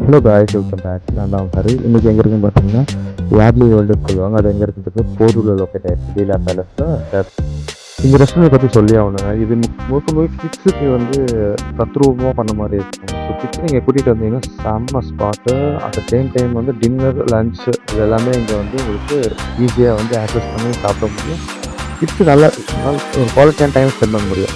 Hello guys, welcome back. நான் தான் ஹரி. இன்றைக்கி எங்கே இருக்குன்னு பார்த்தீங்கன்னா யார்லி வேர்ல்டுன்னு சொல்லுவாங்க. அது எங்கே இருக்கிறதுக்கு போரூரில் லொக்கேட் ஆகிடுச்சு, லீலா பேலஸில். இந்த ரெஸ்டாரண்ட் பற்றி சொல்லி ஆகணுங்க. இது முழுக்க கிட்ஸுக்கு வந்து தத்ரூபமாக பண்ண மாதிரி இருக்கும். ஸோ கிட்ஸ் நீங்கள் கூட்டிகிட்டு வந்தீங்கன்னா செம்ம spot. At the same time வந்து டின்னர், லன்ச்சு இது எல்லாமே இங்கே வந்து உங்களுக்கு ஈஸியாக வந்து ஆக்சஸ் பண்ணி சாப்பிட முடியும். கிட்ஸு நல்லா ஒரு குவாலிட்டியான டைம் ஸ்பெண்ட் பண்ண முடியும்.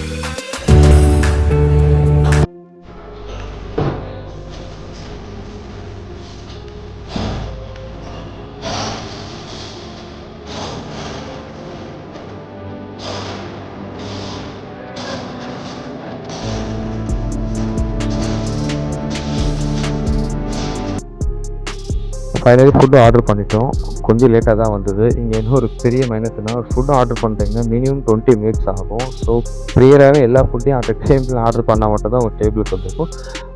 ஃபைனலி ஃபுட்டு ஆர்டர் பண்ணிட்டோம். கொஞ்சம் லேட்டாக தான் வந்தது. இங்கே இன்னும் ஒரு பெரிய மைனஸ்னால் ஒரு ஃபுட்டு ஆர்டர் பண்ணிட்டீங்கன்னா மினிமம் 20 மினிட்ஸ் ஆகும். ஸோ ப்ரியராகவே எல்லா ஃபுட்டையும் அட் டைமில் ஆர்டர் பண்ணால் மட்டும் தான் உங்கள் டேபிளுக்கு வந்துருக்கும்.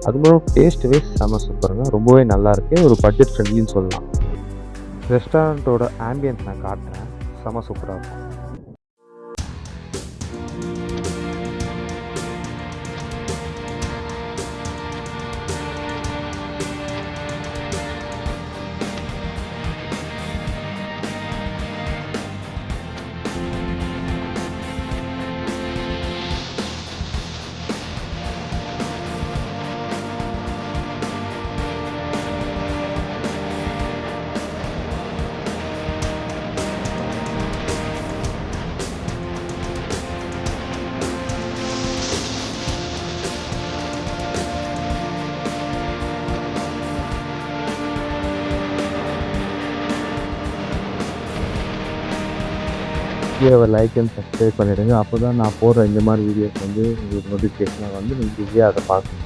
அது மூலம் டேஸ்ட் வைஸ் செம்ம சூப்பருங்க. ரொம்பவே நல்லாயிருக்கு. ஒரு பட்ஜெட் ஃப்ரெண்ட்லின்னு சொல்லலாம். ரெஸ்டாரண்ட்டோட ஆம்பியன்ஸ் நான் காட்டுறேன். செம்ம சூப்பராக இருக்கும். வீடியோவை லைக் அண்ட் சப்ஸ்கிரைப் பண்ணிவிடுங்க. அப்போ தான் நான் போடுற இந்த மாதிரி வீடியோஸ் வந்து உங்களுக்கு நோட்டிஃபிகேஷனாக வந்து நீங்கள் ஈஸியாக அதை பார்க்கணும்.